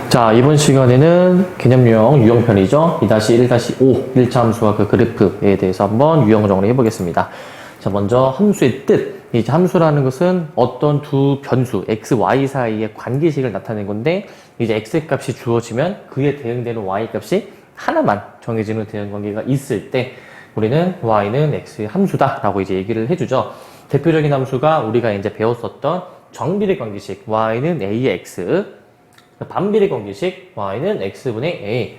자, 이번 시간에는 개념 유형편이죠. 2-1-5 1차 함수와 그 그래프에 대해서 한번 유형 정리 해보겠습니다. 자, 먼저 함수의 뜻. 이제 함수라는 것은 어떤 두 변수 x, y 사이의 관계식을 나타낸 건데, 이제 x 값이 주어지면 그에 대응되는 y 값이 하나만 정해지는 대응관계가 있을 때 우리는 y는 x의 함수다라고 이제 얘기를 해주죠. 대표적인 함수가 우리가 이제 배웠었던 정비례 관계식 y는 a의 x, 반비례 관계식 y는 x분의 a,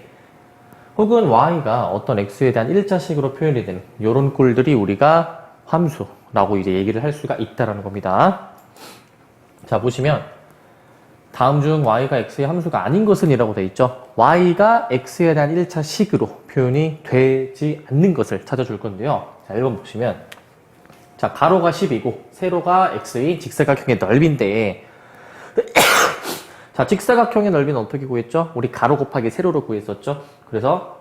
혹은 y가 어떤 x에 대한 1차식으로 표현이 되는 이런 꼴들이 우리가 함수라고 이제 얘기를 할 수가 있다라는 겁니다. 자, 보시면 다음 중 y가 x의 함수가 아닌 것은 이라고 되어 있죠. y가 x에 대한 1차식으로 표현이 되지 않는 것을 찾아줄 건데요. 자, 1번 보시면, 자, 가로가 10이고 세로가 x의 직사각형의 넓이인데, 자, 직사각형의 넓이는 어떻게 구했죠? 우리 가로 곱하기 세로로 구했었죠? 그래서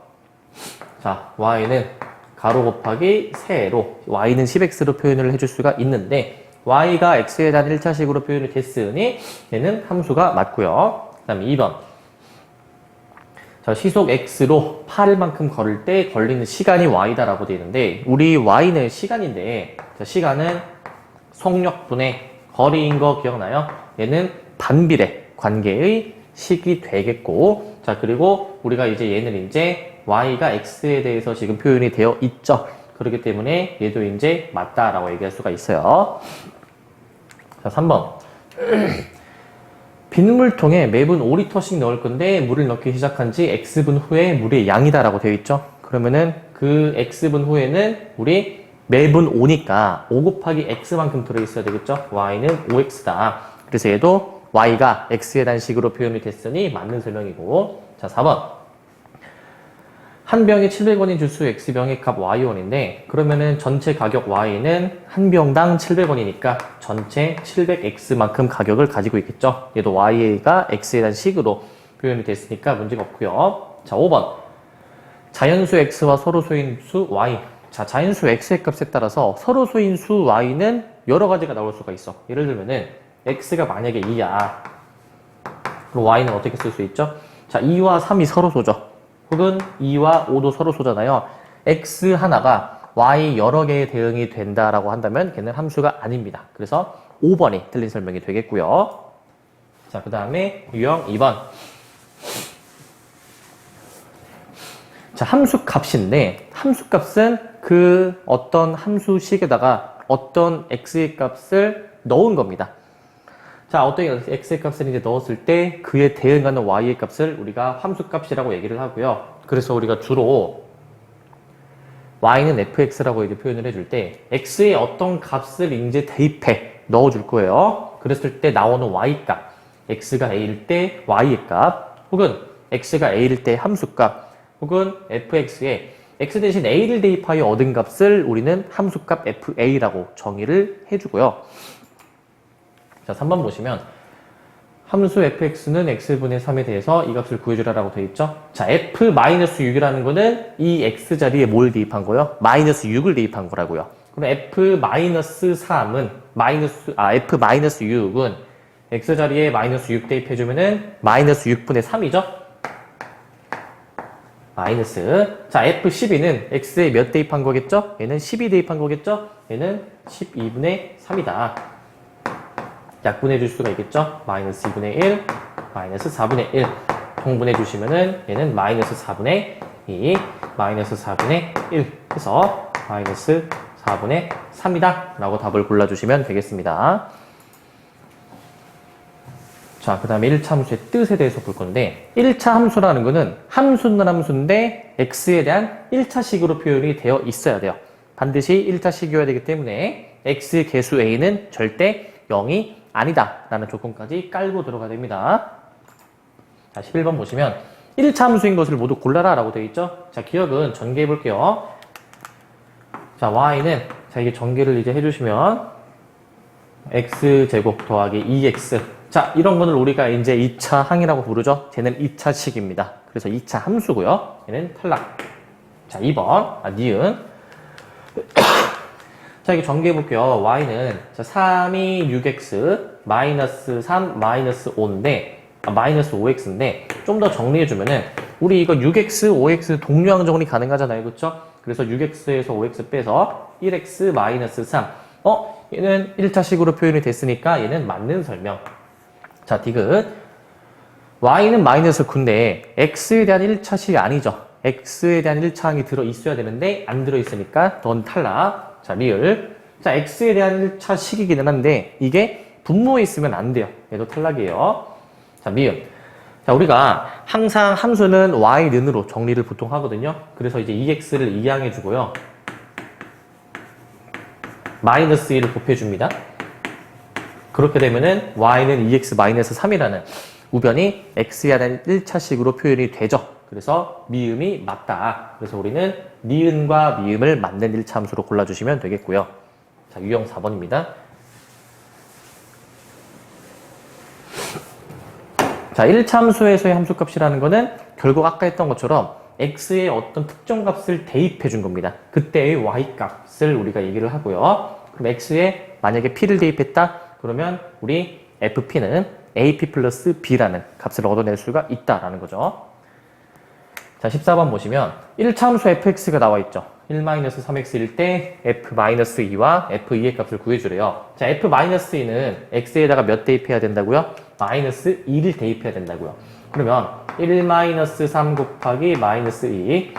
자, y는 가로 곱하기 세로, y는 10x로 표현을 해줄 수가 있는데, y가 x에 대한 1차식으로 표현이 됐으니 얘는 함수가 맞고요. 그 다음에 2번, 자, 시속 x로 8일만큼 걸을 때 걸리는 시간이 y다라고 되어 있는데, 우리 y는 시간인데, 자, 시간은 속력분의 거리인 거 기억나요? 얘는 반비례 관계의 식이 되겠고, 자, 그리고 우리가 이제 얘는 이제 y가 x에 대해서 지금 표현이 되어 있죠. 그렇기 때문에 얘도 이제 맞다라고 얘기할 수가 있어요. 자, 3번. 빈물통에 매분 5리터씩 넣을 건데 물을 넣기 시작한 지 x분 후에 물의 양이다라고 되어 있죠. 그러면은 그 x분 후에는 우리 매분 5니까 5 곱하기 x만큼 들어있어야 되겠죠. y는 5x다. 그래서 얘도 y가 x에 대한 식으로 표현이 됐으니 맞는 설명이고. 자, 4번. 한 병에 700원인 주스 x병의 값 y원인데, 그러면은 전체 가격 y는 한 병당 700원이니까 전체 700x만큼 가격을 가지고 있겠죠. 얘도 y가 x에 대한 식으로 표현이 됐으니까 문제가 없고요. 자, 5번. 자연수 x와 서로소인 수 y. 자, 자연수 x의 값에 따라서 서로소인 수 y는 여러 가지가 나올 수가 있어. 예를 들면은 x가 만약에 2야. 그럼 y는 어떻게 쓸 수 있죠? 자, 2와 3이 서로소죠. 혹은 2와 5도 서로소잖아요. x 하나가 y 여러 개의 대응이 된다라고 한다면 걔는 함수가 아닙니다. 그래서 5번이 틀린 설명이 되겠고요. 자, 그 다음에 유형 2번. 자, 함수 값인데, 함수 값은 그 어떤 함수식에다가 어떤 x의 값을 넣은 겁니다. 자, 어떤 x의 값을 이제 넣었을 때 그에 대응하는 y의 값을 우리가 함수값이라고 얘기를 하고요. 그래서 우리가 주로 y는 fx라고 이제 표현을 해줄 때 x의 어떤 값을 이제 대입해 넣어줄 거예요. 그랬을 때 나오는 y값, x가 a일 때 y의 값, 혹은 x가 a일 때 함수값, 혹은 fx에 x 대신 a를 대입하여 얻은 값을 우리는 함수값 fa라고 정의를 해주고요. 자, 3번 보시면 함수 fx는 x분의 3에 대해서 이 값을 구해주라라고 되어 있죠. 자, f-6이라는 거는 이 x 자리에 뭘 대입한 거예요? -6을 대입한 거라고요. 그럼 f-3은 f-6은 x 자리에 -6 대입해주면은 -6분의 3이죠. 마이너스. 자, f12는 x에 몇 대입한 거겠죠? 얘는 12 대입한 거겠죠? 얘는 12분의 3이다. 약분해 줄 수가 있겠죠? -2분의 1, -4분의 1. 통분해 주시면은 얘는 -4분의 2, -4분의 1 해서 -4분의 3이다 라고 답을 골라주시면 되겠습니다. 자, 그 다음에 1차 함수의 뜻에 대해서 볼 건데, 1차 함수라는 거는 함수는 함수인데 x에 대한 1차식으로 표현이 되어 있어야 돼요. 반드시 1차식이어야 되기 때문에 x 개수 a는 절대 0이 아니다 라는 조건까지 깔고 들어가야 됩니다. 자, 11번 보시면 1차 함수인 것을 모두 골라라 라고 되어 있죠. 자, 기억은 전개해 볼게요. 자, y는, 자, 이게 전개를 이제 해주시면 x제곱 더하기 2x. 자, 이런 거는 우리가 이제 2차 항이라고 부르죠. 쟤는 2차식입니다. 그래서 2차 함수고요. 얘는 탈락. 자, 2번 니은. 자, 이게 전개해 볼게요. y는 자, 3이 6x, -3, -5인데 마이너스 5x인데 좀 더 정리해주면은 우리 이거 6x, 5x 동류항 정리 가능하잖아요. 그쵸? 그래서 6x에서 5x 빼서 1x 마이너스 3. 얘는 1차식으로 표현이 됐으니까 얘는 맞는 설명. 자, 디귿. y는 마이너스 9인데 x에 대한 1차식이 아니죠. x에 대한 1차항이 들어있어야 되는데 안 들어있으니까 넌 탈락. 자, 리을. 자, x에 대한 1차식이기는 한데 이게 분모에 있으면 안 돼요. 얘도 탈락이에요. 자, 미음. 자, 우리가 항상 함수는 y는으로 정리를 보통 하거든요. 그래서 이제 2x를 이항해주고요. 마이너스 1을 곱해줍니다. 그렇게 되면은 y는 2x 마이너스 3이라는 우변이 x에 대한 1차식으로 표현이 되죠. 그래서 미음이 맞다. 그래서 우리는 니은과 미음을 맞는 1차 함수로 골라주시면 되겠고요. 자, 유형 4번입니다. 자, 1차 함수에서의 함수값이라는 거는 결국 아까 했던 것처럼 x의 어떤 특정 값을 대입해 준 겁니다. 그때의 y값을 우리가 얘기를 하고요. 그럼 x에 만약에 p를 대입했다? 그러면 우리 fp는 ap 플러스 b라는 값을 얻어낼 수가 있다라는 거죠. 자, 14번 보시면 1차 함수 fx가 나와 있죠. 1-3x일 때 f-2와 f2의 값을 구해주래요. 자, f-2는 x에다가 몇 대입해야 된다고요? 마이너스 2를 대입해야 된다고요. 그러면 1-3 곱하기 마이너스 2.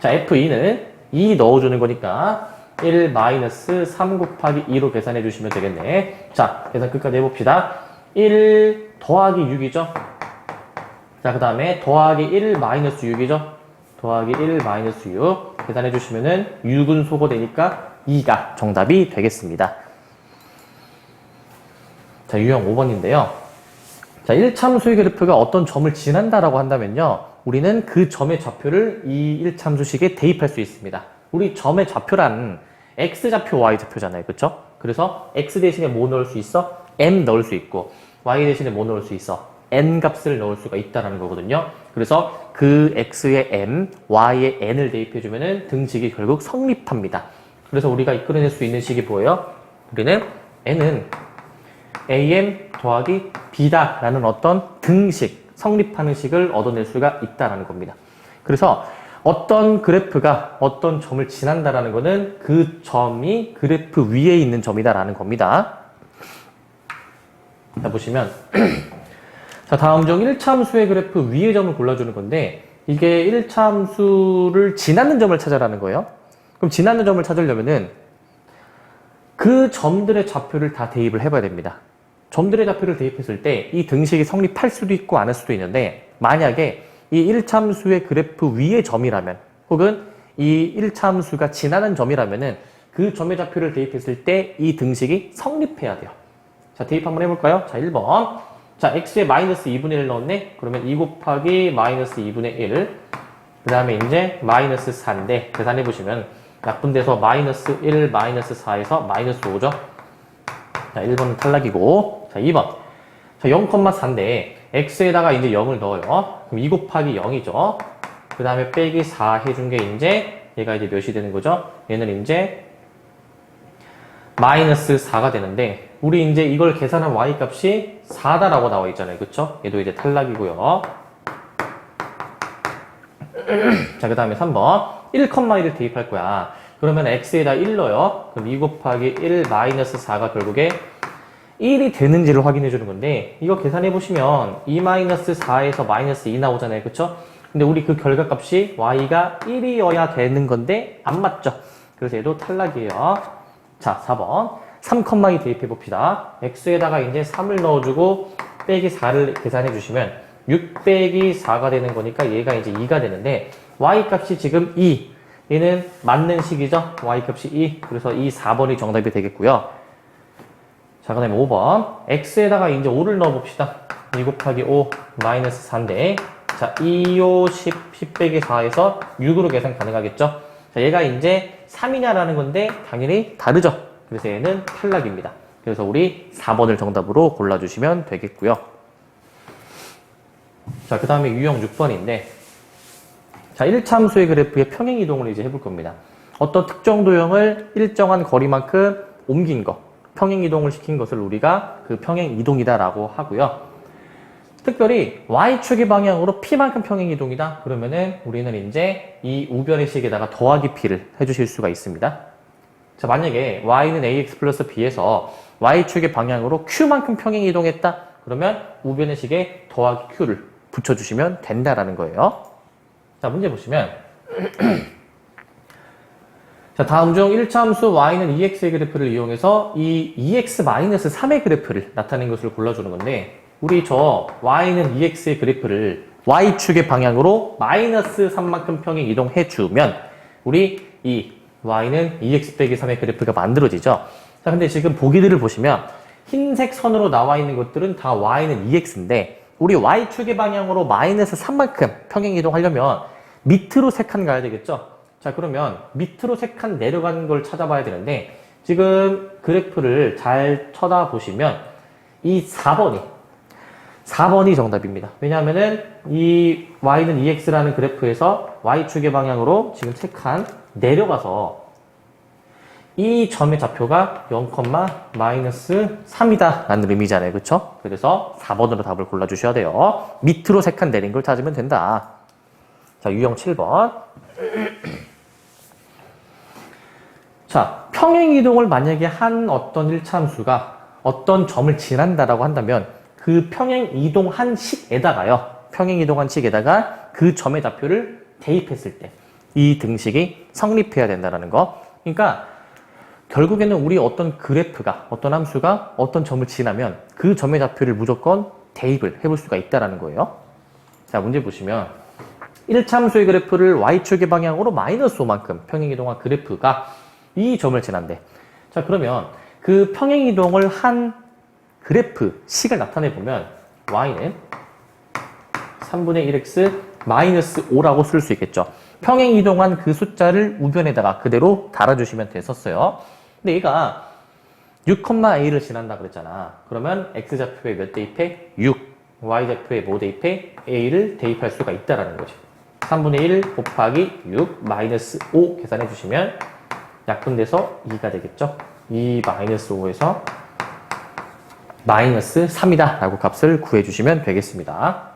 자, f2는 2 넣어주는 거니까 1-3 곱하기 2로 계산해 주시면 되겠네. 자, 계산 끝까지 해봅시다. 1 더하기 6이죠. 자, 그 다음에 더하기 1 마이너스 6이죠. 더하기 1 마이너스 6 계산해 주시면은 6은 소거되니까 2가 정답이 되겠습니다. 자, 유형 5번인데요. 자, 1참수의 그래프가 어떤 점을 지난다라고 한다면요. 우리는 그 점의 좌표를 이 1참수식에 대입할 수 있습니다. 우리 점의 좌표란 x좌표, y좌표잖아요. 그쵸? 그래서 x 대신에 뭐 넣을 수 있어? m 넣을 수 있고 y 대신에 뭐 넣을 수 있어? n 값을 넣을 수가 있다는 거거든요. 그래서 그 x의 m, y의 n을 대입해주면은 등식이 결국 성립합니다. 그래서 우리가 이끌어낼 수 있는 식이 뭐예요? 우리는 n은 am 더하기 b다라는 어떤 등식, 성립하는 식을 얻어낼 수가 있다는 겁니다. 그래서 어떤 그래프가 어떤 점을 지난다라는 거는 그 점이 그래프 위에 있는 점이다라는 겁니다. 자, 보시면 자, 다음 중 1차 함수의 그래프 위의 점을 골라주는 건데 이게 1차 함수를 지나는 점을 찾아라는 거예요. 그럼 지나는 점을 찾으려면은 그 점들의 좌표를 다 대입을 해봐야 됩니다. 점들의 좌표를 대입했을 때 이 등식이 성립할 수도 있고 안 할 수도 있는데 만약에 이 1차 함수의 그래프 위의 점이라면 혹은 이 1차 함수가 지나는 점이라면은 그 점의 좌표를 대입했을 때 이 등식이 성립해야 돼요. 자, 대입 한번 해볼까요? 자, 1번. 자, x에 마이너스 2분의 1 넣었네? 그러면 2 곱하기 마이너스 2분의 1. 그 다음에 이제 마이너스 4인데 계산해보시면 약분돼서 마이너스 1, 마이너스 4에서 마이너스 5죠? 자, 1번은 탈락이고. 자, 2번. 자, 0,4인데 x에다가 이제 0을 넣어요. 그럼 2 곱하기 0이죠. 그 다음에 빼기 4 해준 게 이제 얘가 이제 몇이 되는 거죠? 얘는 이제 마이너스 4가 되는데 우리 이제 이걸 계산한 y값이 4다라고 나와 있잖아요. 그쵸? 얘도 이제 탈락이고요. 자, 그 다음에 3번 1,1을 대입할 거야. 그러면 x에다 1 넣어요. 그럼 2 곱하기 1 마이너스 4가 결국에 1이 되는지를 확인해 주는 건데 이거 계산해 보시면 2 마이너스 4에서 마이너스 2 나오잖아요. 그쵸? 근데 우리 그 결과값이 y가 1이어야 되는 건데 안 맞죠? 그래서 얘도 탈락이에요. 자, 4번 3,2 대입해 봅시다. x에다가 이제 3을 넣어주고 빼기 4를 계산해 주시면 6 빼기 4가 되는 거니까 얘가 이제 2가 되는데 y 값이 지금 2. 얘는 맞는 식이죠? y 값이 2. 그래서 이 4번이 정답이 되겠고요. 자, 그 다음에 5번 x에다가 이제 5를 넣어 봅시다. 2 곱하기 5 마이너스 4인데 자, 2, 5, 10 빼기 4에서 6으로 계산 가능하겠죠? 자, 얘가 이제 3이냐라는 건데 당연히 다르죠? 그래서 얘는 탈락입니다. 그래서 우리 4번을 정답으로 골라주시면 되겠고요. 자, 그 다음에 유형 6번인데 자, 1차 함수의 그래프의 평행 이동을 이제 해볼 겁니다. 어떤 특정 도형을 일정한 거리만큼 옮긴 거, 평행 이동을 시킨 것을 우리가 그 평행 이동이다라고 하고요. 특별히 y축의 방향으로 p만큼 평행이동이다. 그러면은 우리는 이제 이 우변의 식에다가 더하기 p를 해주실 수가 있습니다. 자, 만약에 y는 ax 플러스 b에서 y축의 방향으로 q만큼 평행이동했다. 그러면 우변의 식에 더하기 q를 붙여주시면 된다라는 거예요. 자, 문제 보시면 자, 다음 중 1차 함수 y는 2x의 그래프를 이용해서 이 2x-3의 그래프를 나타낸 것을 골라주는 건데, 우리 저 y는 2x의 그래프를 y축의 방향으로 마이너스 3만큼 평행 이동해주면 우리 이 y는 2x 빼기 3의 그래프가 만들어지죠. 자, 근데 지금 보기들을 보시면 흰색 선으로 나와 있는 것들은 다 y는 2x인데 우리 y축의 방향으로 마이너스 3만큼 평행 이동하려면 밑으로 3칸 가야 되겠죠. 자, 그러면 밑으로 3칸 내려가는 걸 찾아봐야 되는데, 지금 그래프를 잘 쳐다보시면 이 4번이 정답입니다. 왜냐하면은 이 y는 2x라는 그래프에서 y축의 방향으로 지금 3칸 내려가서 이 점의 좌표가 0,-3이다 라는 의미잖아요. 그쵸? 그래서 4번으로 답을 골라주셔야 돼요. 밑으로 3칸 내린 걸 찾으면 된다. 자, 유형 7번. 자, 평행이동을 만약에 한 어떤 1차 함수가 어떤 점을 지난다라고 한다면 그 평행이동한 식에다가요. 평행이동한 식에다가 그 점의 좌표를 대입했을 때 이 등식이 성립해야 된다는 거. 그러니까 결국에는 우리 어떤 그래프가, 어떤 함수가 어떤 점을 지나면 그 점의 좌표를 무조건 대입을 해볼 수가 있다는 거예요. 자, 문제 보시면 1차 함수의 그래프를 y축의 방향으로 마이너스 5만큼 평행이동한 그래프가 이 점을 지난대. 자, 그러면 그 평행이동을 한 그래프 식을 나타내보면 y는 3분의 1x 마이너스 5라고 쓸 수 있겠죠. 평행이동한 그 숫자를 우변에다가 그대로 달아주시면 됐었어요. 근데 얘가 6,a를 지난다 그랬잖아. 그러면 x좌표에 몇 대입해? 6. y좌표에 뭐 대입해? a를 대입할 수가 있다라는 거지. 3분의 1 곱하기 6 마이너스 5 계산해 주시면 약분돼서 2가 되겠죠. 2 마이너스 5에서 마이너스 3이다 라고 값을 구해주시면 되겠습니다.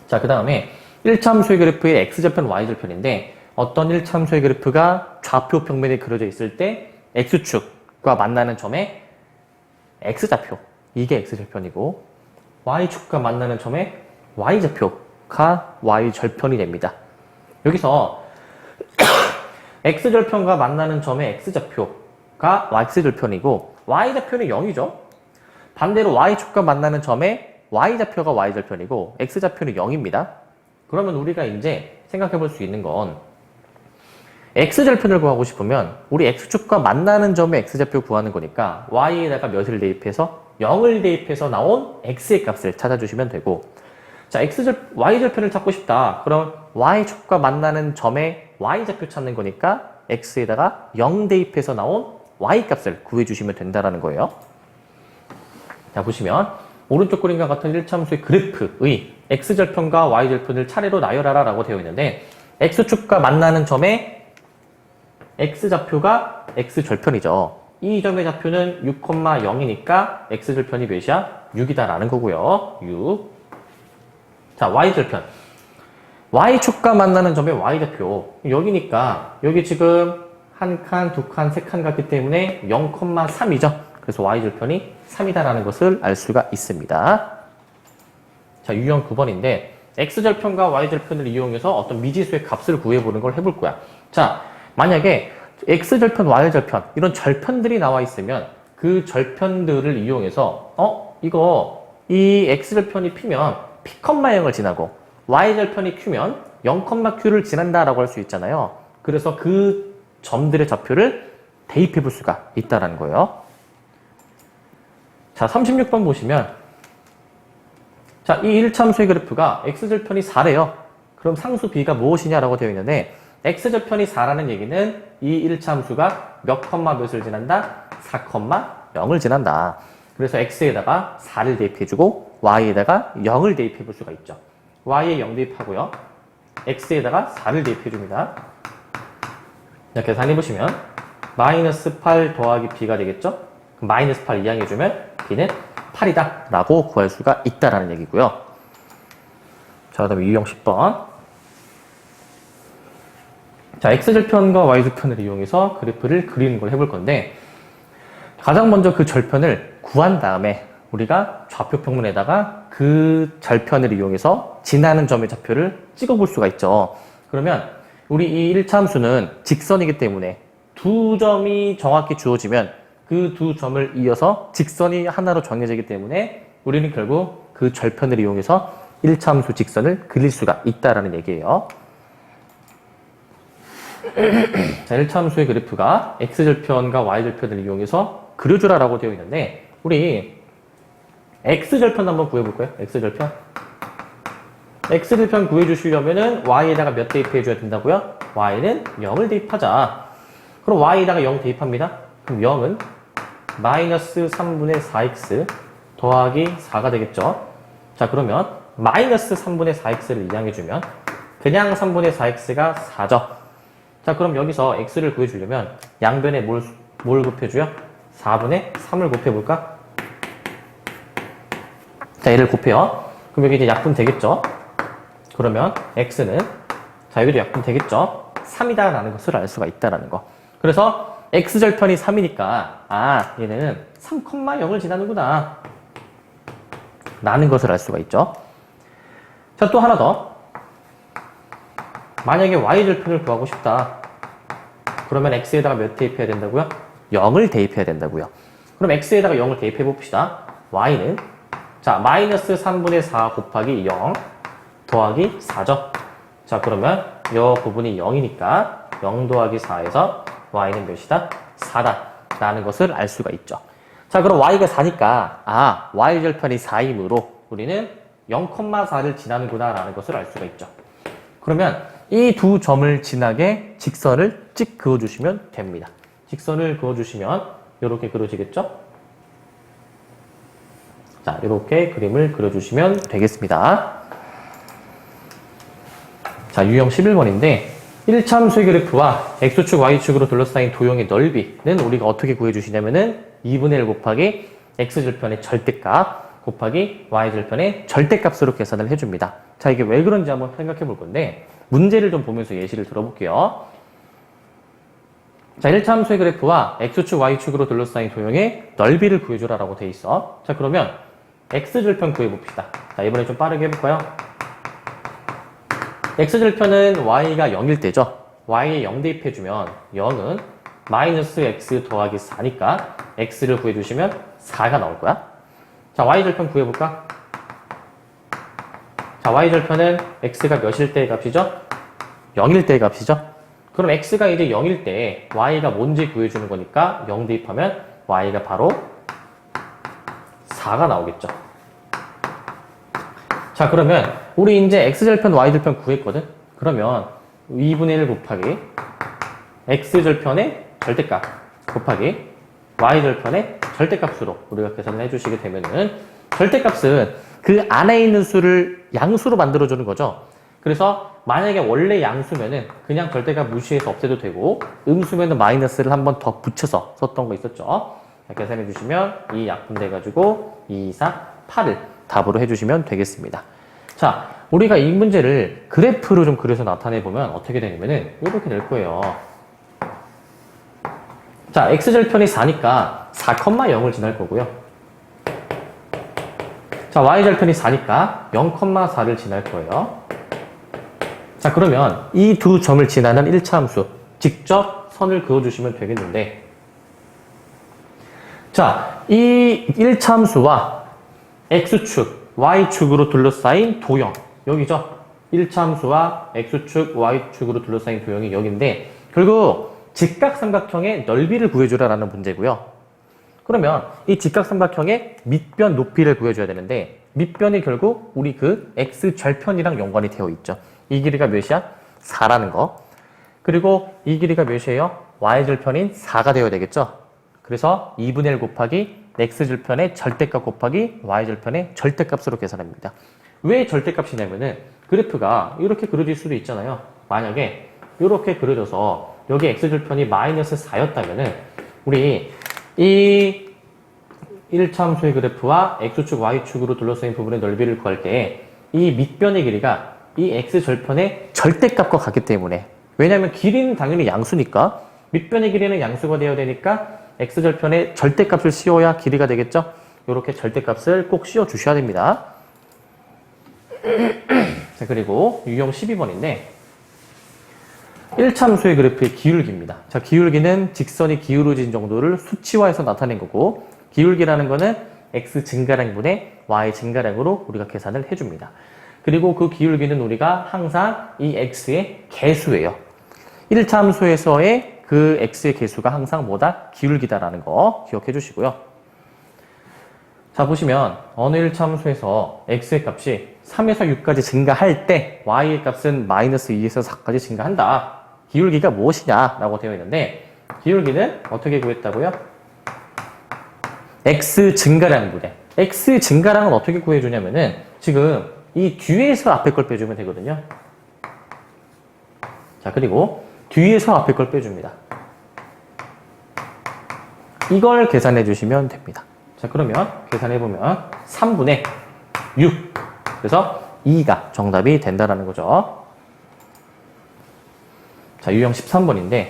자, 그 다음에 1차 함수의 그래프의 x절편, y절편인데 어떤 1차 함수의 그래프가 좌표 평면에 그려져 있을 때 x축과 만나는 점에 x좌표, 이게 x절편이고 y축과 만나는 점에 y좌표가 y절편이 됩니다. 여기서 x절편과 만나는 점의 x좌표가 x절편이고 y좌표는 0이죠. 반대로 y축과 만나는 점의 y좌표가 y절편이고 x좌표는 0입니다. 그러면 우리가 이제 생각해 볼 수 있는 건 x절편을 구하고 싶으면 우리 x축과 만나는 점의 x좌표 구하는 거니까 y에다가 몇을 대입해서 0을 대입해서 나온 x의 값을 찾아주시면 되고, 자, y절편을 찾고 싶다. 그럼 y축과 만나는 점의 y좌표 찾는 거니까 x에다가 0 대입해서 나온 y값을 구해주시면 된다는 거예요. 자, 보시면 오른쪽 그림과 같은 1차 함수의 그래프의 x절편과 y절편을 차례로 나열하라 라고 되어 있는데 x축과 만나는 점의 x좌표가 x절편이죠. 이 점의 좌표는 6,0이니까 x절편이 몇이야? 6이다 라는 거고요. 6. 자, y절편. y축과 만나는 점의 y좌표. 여기니까 여기 지금 한 칸, 두 칸, 세 칸 갔기 때문에 0,3이죠. 그래서 y절편이 3이다라는 것을 알 수가 있습니다. 자, 유형 9번인데 x절편과 y절편을 이용해서 어떤 미지수의 값을 구해보는 걸 해볼 거야. 자, 만약에 x절편, y절편 이런 절편들이 나와 있으면 그 절편들을 이용해서 이 x절편이 p면 p,0을 지나고 y절편이 q면 0,q를 지난다라고 할 수 있잖아요. 그래서 그 점들의 좌표를 대입해 볼 수가 있다는 거예요. 자, 36번 보시면 자, 이 1차 함수의 그래프가 x절편이 4래요. 그럼 상수 b가 무엇이냐라고 되어 있는데 x절편이 4라는 얘기는 이 1차 함수가 몇 컴마 몇을 지난다? 4,0을 지난다. 그래서 x에다가 4를 대입해주고 y에다가 0을 대입해 볼 수가 있죠. y에 0 대입하고요. x에다가 4를 대입해줍니다. 이렇게 계산해보시면 마이너스 8 더하기 b가 되겠죠? 그럼 마이너스 8 이항해주면 b는 8이다 라고 구할 수가 있다라는 얘기고요. 자, 그 다음에 유형 10번. 자, x절편과 y절편을 이용해서 그래프를 그리는 걸 해볼 건데, 가장 먼저 그 절편을 구한 다음에 우리가 좌표 평면에다가 그 절편을 이용해서 지나는 점의 좌표를 찍어볼 수가 있죠. 그러면 우리 이 1차 함수는 직선이기 때문에 두 점이 정확히 주어지면 그 두 점을 이어서 직선이 하나로 정해지기 때문에 우리는 결국 그 절편을 이용해서 1차 함수 직선을 그릴 수가 있다라는 얘기예요. 자, 1차 함수의 그래프가 x절편과 y절편을 이용해서 그려주라라고 되어 있는데, 우리 x절편 한번 구해볼까요? x절편. x절편 구해주시려면은 y에다가 몇 대입해줘야 된다고요? y는 0을 대입하자. 그럼 y에다가 0 대입합니다. 그럼 0은 마이너스 3분의 4x 더하기 4가 되겠죠. 자, 그러면 마이너스 3분의 4x를 이항해주면 그냥 3분의 4x가 4죠. 자, 그럼 여기서 x를 구해주려면 양변에 뭘 곱해줘요? 4분의 3을 곱해볼까? 자, 얘를 곱해요. 그럼 여기 이제 약분 되겠죠? 그러면 x는, 자, 여기도 약분 되겠죠? 3이다 라는 것을 알 수가 있다라는 거. 그래서 x절편이 3이니까 얘네는 3,0을 지나는구나 라는 것을 알 수가 있죠. 자, 또 하나 더. 만약에 y절편을 구하고 싶다. 그러면 x에다가 몇 대입해야 된다고요? 0을 대입해야 된다고요. 그럼 x에다가 0을 대입해 봅시다. y는, 자, 마이너스 3분의 4 곱하기 0 더하기 4죠. 자, 그러면 이 부분이 0이니까 0 더하기 4에서 y는 몇이다? 4다 라는 것을 알 수가 있죠. 자, 그럼 y가 4니까 y절편이 4이므로 우리는 0,4를 지나는구나 라는 것을 알 수가 있죠. 그러면 이 두 점을 지나게 직선을 찍 그어주시면 됩니다. 직선을 그어주시면 이렇게 그려지겠죠? 자, 이렇게 그림을 그려주시면 되겠습니다. 자, 유형 11번인데 1차 함수의 그래프와 x축, y축으로 둘러싸인 도형의 넓이는 우리가 어떻게 구해주시냐면은 2분의 1 곱하기 x절편의 절대값 곱하기 y절편의 절대값으로 계산을 해줍니다. 자, 이게 왜 그런지 한번 생각해 볼 건데, 문제를 좀 보면서 예시를 들어볼게요. 자, 1차 함수의 그래프와 x축, y축으로 둘러싸인 도형의 넓이를 구해주라라고 돼 있어. 자, 그러면 x절편 구해봅시다. 자, 이번에 좀 빠르게 해볼까요? x절편은 y가 0일 때죠. y에 0 대입해주면 0은 마이너스 x 더하기 4니까 x를 구해주시면 4가 나올 거야. 자, y절편 구해볼까? 자, y절편은 x가 몇일 때의 값이죠? 0일 때의 값이죠? 그럼 x가 이제 0일 때 y가 뭔지 구해주는 거니까 0 대입하면 y가 바로 4가 나오겠죠. 자, 그러면 우리 이제 x절편, y절편 구했거든? 그러면 2분의 1 곱하기 x절편의 절대값 곱하기 y절편의 절대값으로 우리가 계산을 해주시게 되면은, 절대값은 그 안에 있는 수를 양수로 만들어주는 거죠. 그래서 만약에 원래 양수면은 그냥 절대값 무시해서 없애도 되고, 음수면은 마이너스를 한 번 더 붙여서 썼던 거 있었죠. 계산해 주시면 이 약분돼가지고 2, 4, 8을 답으로 해주시면 되겠습니다. 자, 우리가 이 문제를 그래프로 좀 그려서 나타내 보면 어떻게 되냐면은 이렇게 될 거예요. 자, x절편이 4니까 4,0을 지날 거고요. 자, y절편이 4니까 0,4를 지날 거예요. 자, 그러면 이 두 점을 지나는 1차 함수 직접 선을 그어주시면 되겠는데, 자, 이 1차 함수와 x축, y축으로 둘러싸인 도형, 여기죠? 1차 함수와 x축, y축으로 둘러싸인 도형이 여기인데, 결국 직각삼각형의 넓이를 구해주라라는 문제고요. 그러면 이 직각삼각형의 밑변 높이를 구해줘야 되는데, 밑변이 결국 우리 그 x절편이랑 연관이 되어 있죠. 이 길이가 몇이야? 4라는 거. 그리고 이 길이가 몇이에요? y절편인 4가 되어야 되겠죠? 그래서 2분의 1 곱하기 x절편의 절대값 곱하기 y절편의 절대값으로 계산합니다. 왜 절대값이냐면은 그래프가 이렇게 그려질 수도 있잖아요. 만약에 이렇게 그려져서 여기 x절편이 마이너스 4였다면은 우리 이 1차함수의 그래프와 x축, y축으로 둘러싸인 부분의 넓이를 구할 때 이 밑변의 길이가 이 x절편의 절대값과 같기 때문에, 왜냐하면 길이는 당연히 양수니까 밑변의 길이는 양수가 되어야 되니까 x절편의 절대값을 씌워야 길이가 되겠죠? 이렇게 절대값을 꼭 씌워 주셔야 됩니다. 자, 그리고 유형 12번인데 1차함수의 그래프의 기울기입니다. 자, 기울기는 직선이 기울어진 정도를 수치화해서 나타낸 거고, 기울기라는 거는 x 증가량분의 y 증가량으로 우리가 계산을 해줍니다. 그리고 그 기울기는 우리가 항상 이 x의 개수예요. 1차 함수에서의 그 x의 개수가 항상 뭐다? 기울기다라는 거 기억해 주시고요. 자, 보시면 어느 1차 함수에서 x의 값이 3에서 6까지 증가할 때 y의 값은 마이너스 2에서 4까지 증가한다. 기울기가 무엇이냐라고 되어 있는데, 기울기는 어떻게 구했다고요? x 증가량분의, x 증가량은 어떻게 구해주냐면은 지금 이 뒤에서 앞에 걸 빼주면 되거든요. 자, 그리고 뒤에서 앞에 걸 빼줍니다. 이걸 계산해 주시면 됩니다. 자, 그러면 계산해보면 3분의 6. 그래서 2가 정답이 된다라는 거죠. 자, 유형 13번인데,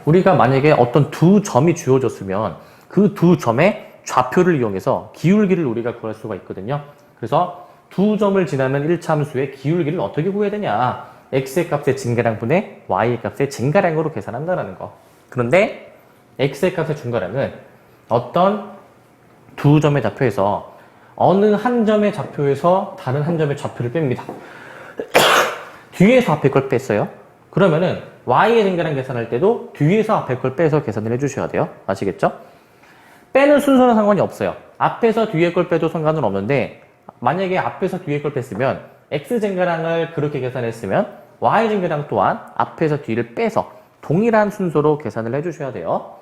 우리가 만약에 어떤 두 점이 주어졌으면 그 두 점의 좌표를 이용해서 기울기를 우리가 구할 수가 있거든요. 그래서 두 점을 지나면 1차 함수의 기울기를 어떻게 구해야 되냐? x의 값의 증가량분의 y의 값의 증가량으로 계산한다는 거. 그런데 x의 값의 증가량은 어떤 두 점의 좌표에서 어느 한 점의 좌표에서 다른 한 점의 좌표를 뺍니다. 뒤에서 앞에 걸 뺐어요. 그러면은 y의 증가량 계산할 때도 뒤에서 앞에 걸 빼서 계산을 해주셔야 돼요. 아시겠죠? 빼는 순서는 상관이 없어요. 앞에서 뒤에 걸 빼도 상관은 없는데, 만약에 앞에서 뒤에 걸 뺐으면 x 증가량을 그렇게 계산했으면 y 증가량 또한 앞에서 뒤를 빼서 동일한 순서로 계산을 해주셔야 돼요.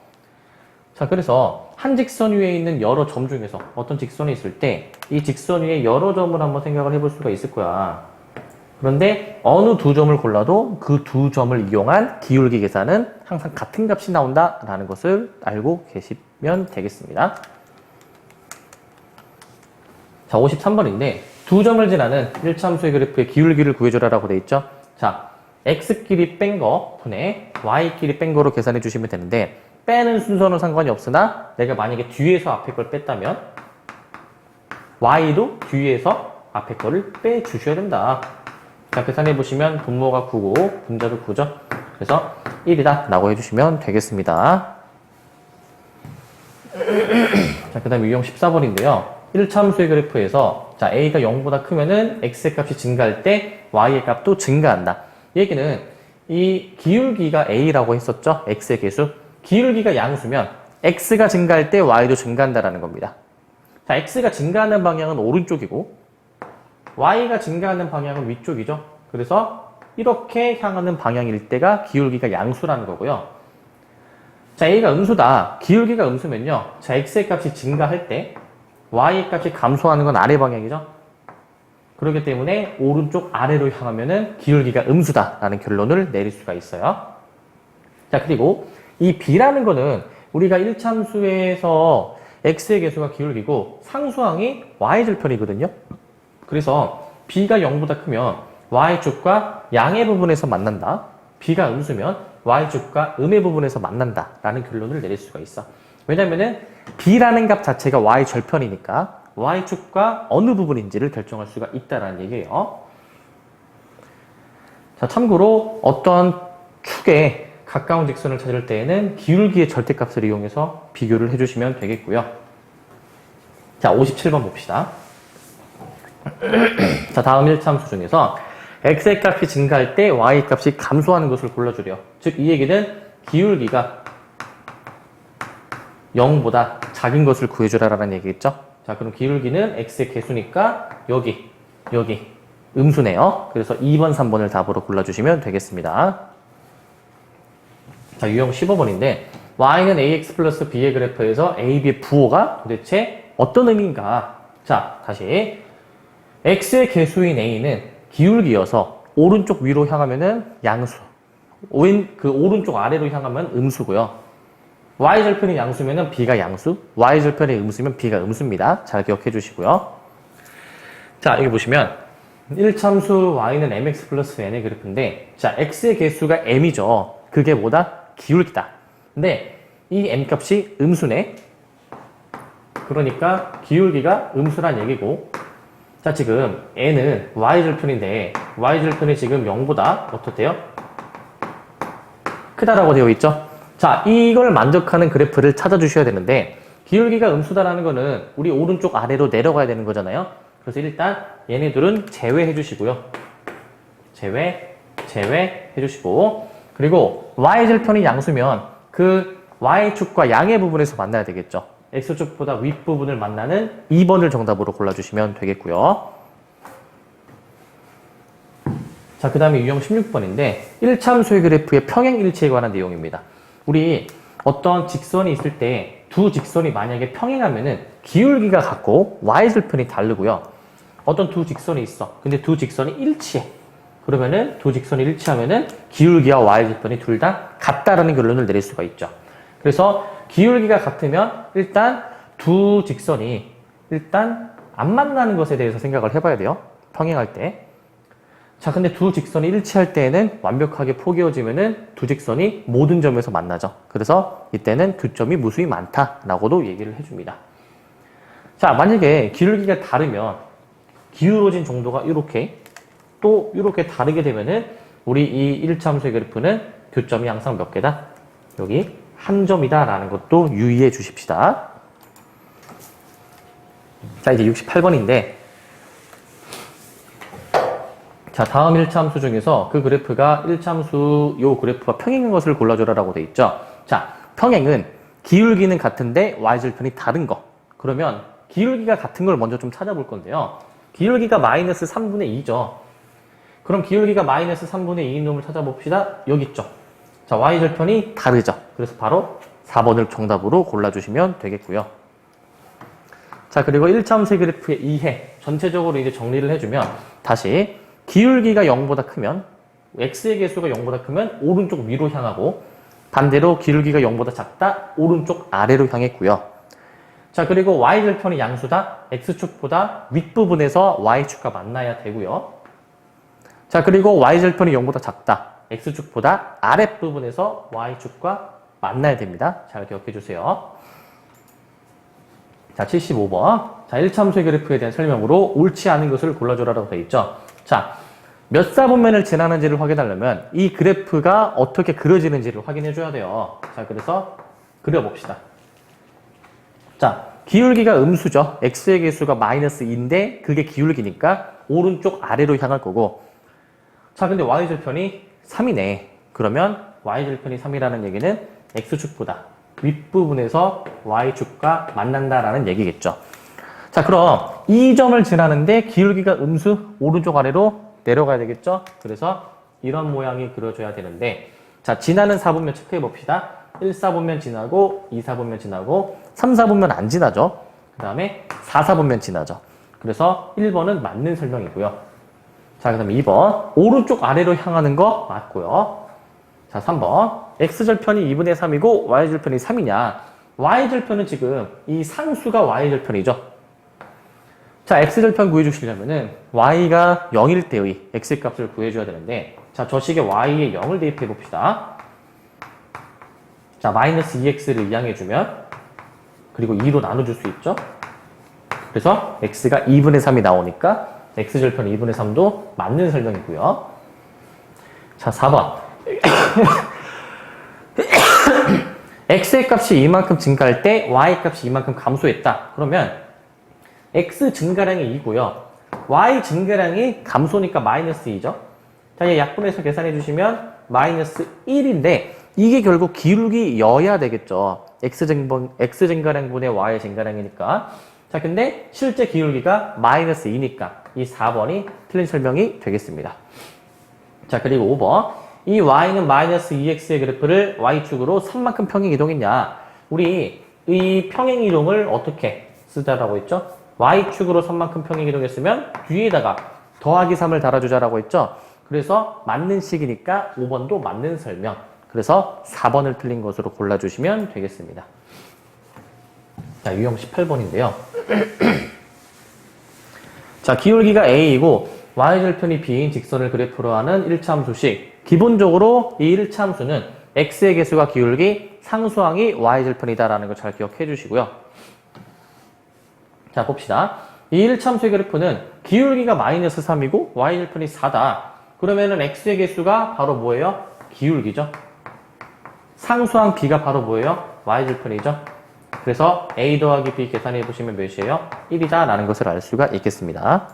자, 그래서 한 직선 위에 있는 여러 점 중에서 어떤 직선이 있을 때 이 직선 위에 여러 점을 한번 생각을 해볼 수가 있을 거야. 그런데 어느 두 점을 골라도 그 두 점을 이용한 기울기 계산은 항상 같은 값이 나온다라는 것을 알고 계시면 되겠습니다. 자, 53번인데 두 점을 지나는 1차 함수의 그래프의 기울기를 구해줘라라고 돼 있죠. 자, x끼리 뺀 거 분의 y끼리 뺀 거로 계산해 주시면 되는데, 빼는 순서는 상관이 없으나 내가 만약에 뒤에서 앞에 걸 뺐다면 y도 뒤에서 앞에 거를 빼주셔야 된다. 자, 계산해 보시면 분모가 9고 분자도 9죠. 그래서 1이다 라고 해주시면 되겠습니다. 자, 그 다음에 유형 14번인데요. 1차 함수의 그래프에서 자, a가 0보다 크면은 x의 값이 증가할 때 y의 값도 증가한다. 얘기는 이 기울기가 a라고 했었죠. x의 개수. 기울기가 양수면 x가 증가할 때 y도 증가한다라는 겁니다. 자, x가 증가하는 방향은 오른쪽이고 y가 증가하는 방향은 위쪽이죠. 그래서 이렇게 향하는 방향일 때가 기울기가 양수라는 거고요. 자, a가 음수다. 기울기가 음수면요. 자, x의 값이 증가할 때 y의 값이 감소하는 건 아래 방향이죠. 그렇기 때문에 오른쪽 아래로 향하면은 기울기가 음수다라는 결론을 내릴 수가 있어요. 자, 그리고 이 b라는 거는 우리가 1차 함수에서 x의 개수가 기울기고 상수항이 y절편이거든요. 그래서 b가 0보다 크면 y축과 양의 부분에서 만난다. b가 음수면 y축과 음의 부분에서 만난다 라는 결론을 내릴 수가 있어. 왜냐면은 b라는 값 자체가 y절편이니까 y축과 어느 부분인지를 결정할 수가 있다라는 얘기예요. 자, 참고로 어떤 축에 가까운 직선을 찾을 때에는 기울기의 절대값을 이용해서 비교를 해주시면 되겠고요. 자, 57번 봅시다. 자, 다음 1차 함수 중에서 x의 값이 증가할 때 y의 값이 감소하는 것을 골라주래요. 즉, 이 얘기는 기울기가 0보다 작은 것을 구해주라라는 얘기겠죠. 자, 그럼 기울기는 x의 개수니까 여기 음수네요. 그래서 2번, 3번을 답으로 골라주시면 되겠습니다. 자, 유형 15번인데 y는 ax 플러스 b의 그래프에서 a, b의 부호가 도대체 어떤 의미인가? 자, 다시 x의 개수인 a는 기울기여서 오른쪽 위로 향하면은 양수, 그 오른쪽 아래로 향하면 음수고요. y절편이 양수면은 b가 양수, y절편이 음수면 b가 음수입니다. 잘 기억해 주시고요. 자, 여기 보시면 1참수 y는 mx 플러스 n의 그래프인데, 자, x의 개수가 m이죠. 그게 뭐다? 기울기다. 근데 이 m 값이 음수네. 그러니까 기울기가 음수란 얘기고, 자, 지금 n은 y절편인데 y절편이 지금 0보다 어떻대요? 크다라고 되어 있죠. 자, 이걸 만족하는 그래프를 찾아주셔야 되는데, 기울기가 음수다라는 거는 우리 오른쪽 아래로 내려가야 되는 거잖아요. 그래서 일단 얘네들은 제외해 주시고요. 제외해 주시고, 그리고 y절편이 양수면 그 y축과 양의 부분에서 만나야 되겠죠. x축보다 윗부분을 만나는 2번을 정답으로 골라주시면 되겠고요. 자, 그 다음에 유형 16번인데 1참수의 그래프의 평행일치에 관한 내용입니다. 우리 어떤 직선이 있을 때 두 직선이 만약에 평행하면은 기울기가 같고 y절편이 다르고요. 어떤 두 직선이 있어. 근데 두 직선이 일치해. 그러면은 두 직선이 일치하면은 기울기와 y절편이 둘 다 같다라는 결론을 내릴 수가 있죠. 그래서 기울기가 같으면 일단 두 직선이 일단 안 만나는 것에 대해서 생각을 해봐야 돼요. 평행할 때. 자, 근데 두 직선이 일치할 때에는 완벽하게 포개어지면은 두 직선이 모든 점에서 만나죠. 그래서 이때는 교점이 무수히 많다라고도 얘기를 해줍니다. 자, 만약에 기울기가 다르면 기울어진 정도가 이렇게 또 이렇게 다르게 되면은 우리 이 1참수의 그래프는 교점이 항상 몇 개다? 여기 한 점이다라는 것도 유의해 주십시다. 자, 이제 68번인데 자, 다음 1참수 중에서 그 그래프가 1참수 요 그래프가 평행인 것을 골라줘라라고 돼 있죠. 자, 평행은 기울기는 같은데 y절편이 다른 거. 그러면 기울기가 같은 걸 먼저 좀 찾아볼 건데요. 기울기가 마이너스 3분의 2죠. 그럼 기울기가 마이너스 3분의 2인 놈을 찾아봅시다. 여기 있죠. 자, y절편이 다르죠. 그래서 바로 4번을 정답으로 골라주시면 되겠고요. 자, 그리고 1참수 그래프의 이해 전체적으로 이제 정리를 해주면 다시 기울기가 0보다 크면 x의 개수가 0보다 크면 오른쪽 위로 향하고 반대로 기울기가 0보다 작다 오른쪽 아래로 향했고요. 자, 그리고 y절편이 양수다 x축보다 윗부분에서 y축과 만나야 되고요. 자, 그리고 y절편이 0보다 작다 x축보다 아랫부분에서 y축과 만나야 됩니다. 잘 기억해 주세요. 자, 75번. 자, 1참수의 그래프에 대한 설명으로 옳지 않은 것을 골라줘라라고 되어 있죠. 자, 몇 사분면을 지나는지를 확인하려면 이 그래프가 어떻게 그려지는지를 확인해 줘야 돼요. 자, 그래서 그려봅시다. 자, 기울기가 음수죠. x의 개수가 마이너스 2인데 그게 기울기니까 오른쪽 아래로 향할 거고, 자, 근데 y절편이 3이네. 그러면 y절편이 3이라는 얘기는 x축보다 윗부분에서 y축과 만난다라는 얘기겠죠. 자, 그럼 이 점을 지나는데 기울기가 음수 오른쪽 아래로 내려가야 되겠죠. 그래서 이런 모양이 그려져야 되는데, 자, 지나는 4분면 체크해 봅시다. 1, 4분면 지나고 2, 4분면 지나고 3, 4분면 안 지나죠. 그 다음에 4, 4분면 지나죠. 그래서 1번은 맞는 설명이고요. 자, 그 다음에 2번 오른쪽 아래로 향하는 거 맞고요. 자, 3번 x절편이 2분의 3이고 y절편이 3이냐. y절편은 지금 이 상수가 y절편이죠. 자, x절편 구해주시려면은 y가 0일 때의 x값을 구해줘야 되는데, 자, 저 식에 y에 0을 대입해 봅시다. 자, 마이너스 2x를 이항해주면, 그리고 2로 나눠줄 수 있죠. 그래서 x가 2분의 3이 나오니까 x절편 2분의 3도 맞는 설명이고요. 자, 4번 x의 값이 이만큼 증가할 때 y 값이 이만큼 감소했다. 그러면 x 증가량이 2고요. y 증가량이 감소니까 마이너스 2죠. 자, 이 약분해서 계산해 주시면 마이너스 1인데 이게 결국 기울기여야 되겠죠. x 증가량분의 y 증가량이니까. 자, 근데 실제 기울기가 마이너스 2니까 이 4번이 틀린 설명이 되겠습니다. 자, 그리고 5번. 이 y는 마이너스 2x의 그래프를 y축으로 3만큼 평행 이동했냐. 우리 이 평행 이동을 어떻게 쓰자라고 했죠? y축으로 3만큼 평행 이동했으면 뒤에다가 더하기 3을 달아주자라고 했죠? 그래서 맞는 식이니까 5번도 맞는 설명. 그래서 4번을 틀린 것으로 골라주시면 되겠습니다. 자, 유형 18번인데요. 자, 기울기가 A이고 y절편이 B인 직선을 그래프로 하는 1차 함수식. 기본적으로 이 1차 함수는 x의 개수가 기울기, 상수항이 y절편이다라는 걸 잘 기억해 주시고요. 자, 봅시다. 이 1차 함수의 그래프는 기울기가 마이너스 3이고 y절편이 4다. 그러면은 x의 개수가 바로 뭐예요? 기울기죠. 상수항 b가 바로 뭐예요? y절편이죠. 그래서 a 더하기 b 계산해 보시면 몇이에요? 1이다 라는 것을 알 수가 있겠습니다.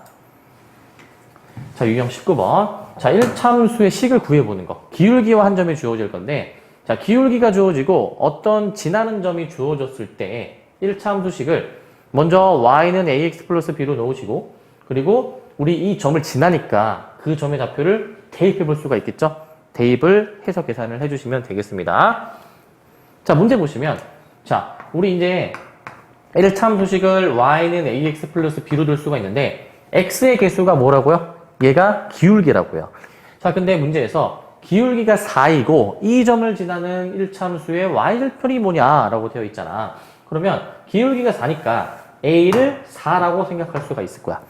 자, 유형 19번. 자, 1차 함수의 식을 구해보는 거. 기울기와 한 점이 주어질 건데, 자, 기울기가 주어지고 어떤 지나는 점이 주어졌을 때 1차 함수식을 먼저 y는 ax 플러스 b로 넣으시고, 그리고 우리 이 점을 지나니까 그 점의 좌표를 대입해 볼 수가 있겠죠? 대입을 해서 계산을 해주시면 되겠습니다. 자, 문제 보시면, 자, 우리 이제 1차 함수식을 y는 ax 플러스 b로 둘 수가 있는데, x의 개수가 뭐라고요? 얘가 기울기라고요. 자, 근데 문제에서 기울기가 4이고 이 점을 지나는 1차 함수의 y절편이 뭐냐라고 되어 있잖아. 그러면 기울기가 4니까 a를 4라고 생각할 수가 있을 거야.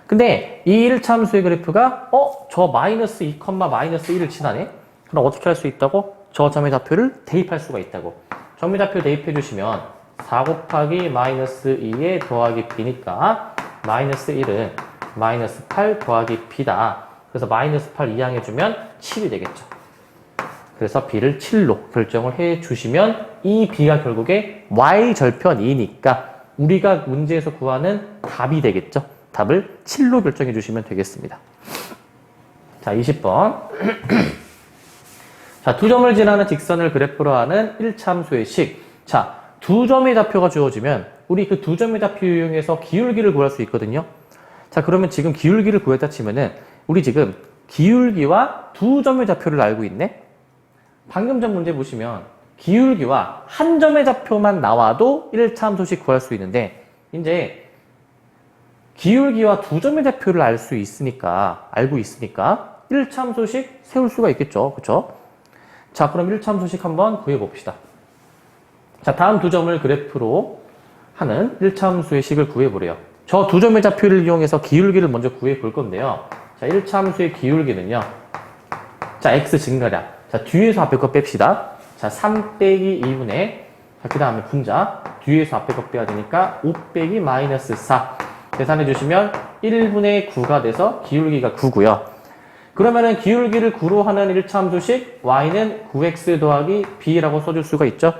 근데 이 1차 함수의 그래프가 저 마이너스 2, 마이너스 1을 지나네? 그럼 어떻게 할 수 있다고? 저 점의 좌표를 대입할 수가 있다고. 점의 좌표 대입해 주시면 4 곱하기 마이너스 2에 더하기 b니까 마이너스 1은 마이너스 8 더하기 b다. 그래서 마이너스 8 이항해주면 7이 되겠죠. 그래서 b를 7로 결정을 해주시면 이 b가 결국에 y절편이니까 우리가 문제에서 구하는 답이 되겠죠. 답을 7로 결정해 주시면 되겠습니다. 자, 20번. 자, 두 점을 지나는 직선을 그래프로 하는 1차 함수의 식. 자, 두 점의 좌표가 주어지면 우리 그 두 점의 좌표 이용해서 기울기를 구할 수 있거든요. 자, 그러면 지금 기울기를 구했다 치면은 우리 지금 기울기와 두 점의 좌표를 알고 있네? 방금 전 문제 보시면 기울기와 한 점의 좌표만 나와도 1차 함수식 구할 수 있는데 이제 기울기와 두 점의 좌표를 알고 있으니까 1차 함수식 세울 수가 있겠죠. 그쵸? 자, 그럼 1차 함수식 한번 구해봅시다. 자, 다음 두 점을 그래프로 하는 1차 함수의 식을 구해보래요. 저 두 점의 좌표를 이용해서 기울기를 먼저 구해볼 건데요. 자, 1차 함수의 기울기는요. 자, x 증가량. 자, 뒤에서 앞에 거 뺍시다. 자, 3 빼기 2분의, 자, 그 다음에 분자. 뒤에서 앞에 거 빼야 되니까 5 빼기 마이너스 4. 계산해 주시면 1분의 9가 돼서 기울기가 9고요. 그러면은 기울기를 9로 하는 1차 함수식 y는 9x 더하기 b라고 써줄 수가 있죠.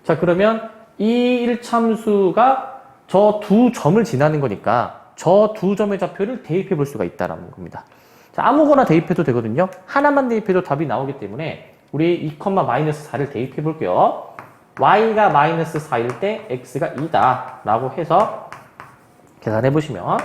자, 그러면 이 1차 함수가 저 두 점을 지나는 거니까 저 두 점의 좌표를 대입해 볼 수가 있다는 겁니다. 자, 아무거나 대입해도 되거든요. 하나만 대입해도 답이 나오기 때문에 우리 2, 마이너스 4를 대입해 볼게요. y가 마이너스 4일 때 x가 2다 라고 해서 계산해 보시면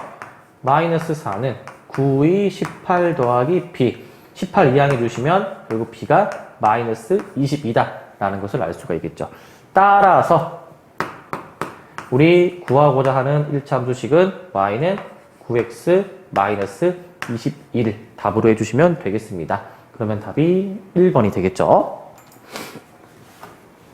마이너스 4는 9, 2, 18 더하기 b 18 이항해 주시면 결국 b가 마이너스 22다 라는 것을 알 수가 있겠죠. 따라서 우리 구하고자 하는 1차 함수식은 y는 9x 마이너스 21을 답으로 해주시면 되겠습니다. 그러면 답이 1번이 되겠죠.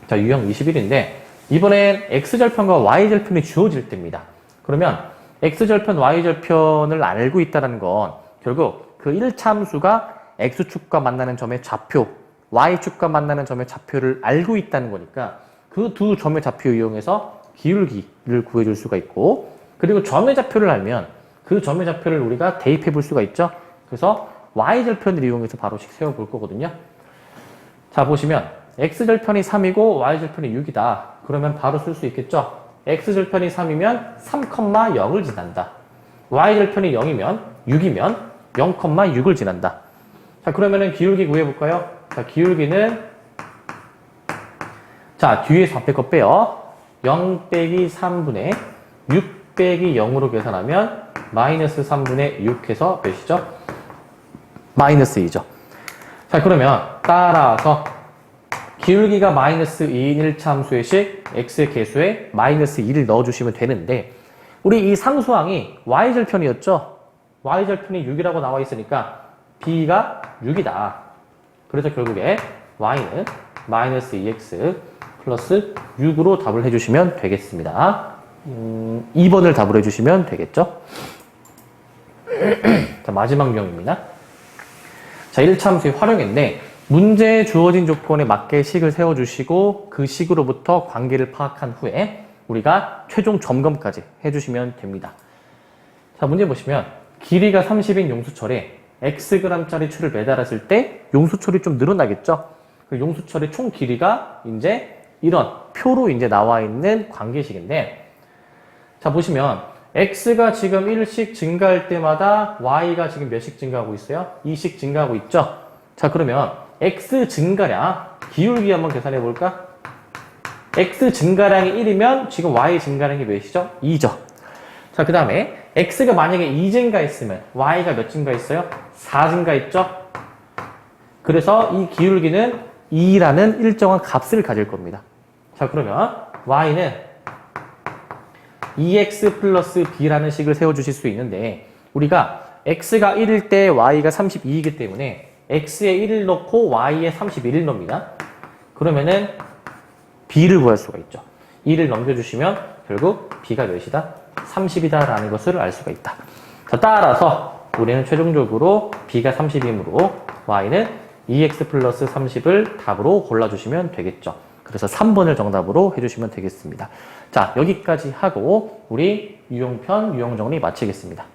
자, 유형 21인데 이번엔 x절편과 y절편이 주어질 때입니다. 그러면 x절편, y절편을 알고 있다는 건 결국 그 1차 함수가 x축과 만나는 점의 좌표, y축과 만나는 점의 좌표를 알고 있다는 거니까 그 두 점의 좌표 이용해서 기울기를 구해줄 수가 있고, 그리고 점의 좌표를 알면 그 점의 좌표를 우리가 대입해 볼 수가 있죠. 그래서 y절편을 이용해서 바로씩 세워볼 거거든요. 자, 보시면 x절편이 3이고 y절편이 6이다. 그러면 바로 쓸 수 있겠죠. x절편이 3이면 3,0을 지난다. y절편이 0이면 6이면 0,6을 지난다. 자, 그러면은 기울기 구해볼까요? 자, 기울기는 자, 뒤에서 앞에 거 빼요. 0 빼기 3분의 6 빼기 0으로 계산하면 마이너스 3분의 6 해서 몇이죠? 마이너스 2죠. 자, 그러면 따라서 기울기가 마이너스 2인 1차 함수의 식 x의 개수에 마이너스 2를 넣어주시면 되는데 우리 이 상수항이 y절편이었죠? y절편이 6이라고 나와 있으니까 b가 6이다. 그래서 결국에 y는 마이너스 2x 플러스 6으로 답을 해주시면 되겠습니다. 2번을 답을 해주시면 되겠죠? 자, 마지막 유형입니다. 자, 1차 함수의 활용인데 문제에 주어진 조건에 맞게 식을 세워주시고 그 식으로부터 관계를 파악한 후에 우리가 최종 점검까지 해주시면 됩니다. 자, 문제 보시면 길이가 30인 용수철에 xg짜리 추를 매달았을 때 용수철이 좀 늘어나겠죠? 그 용수철의 총 길이가 이제 이런 표로 이제 나와 있는 관계식인데, 자, 보시면 x가 지금 1씩 증가할 때마다 y가 지금 몇씩 증가하고 있어요? 2씩 증가하고 있죠? 자, 그러면 x 증가량 기울기 한번 계산해 볼까? x 증가량이 1이면 지금 y 증가량이 몇이죠? 2죠. 자, 그 다음에 x가 만약에 2 증가했으면 y가 몇 증가했어요? 4 증가했죠? 그래서 이 기울기는 2라는 일정한 값을 가질 겁니다. 자, 그러면 y는 2x 플러스 b라는 식을 세워주실 수 있는데 우리가 x가 1일 때 y가 32이기 때문에 x에 1을 넣고 y에 31을 넣습니다. 그러면은 b를 구할 수가 있죠. 2를 넘겨주시면 결국 b가 몇이다? 30이다 라는 것을 알 수가 있다. 자, 따라서 우리는 최종적으로 b가 30이므로 y는 2x 플러스 30을 답으로 골라주시면 되겠죠. 그래서 3번을 정답으로 해주시면 되겠습니다. 자, 여기까지 하고 우리 유형편, 유형정리 마치겠습니다.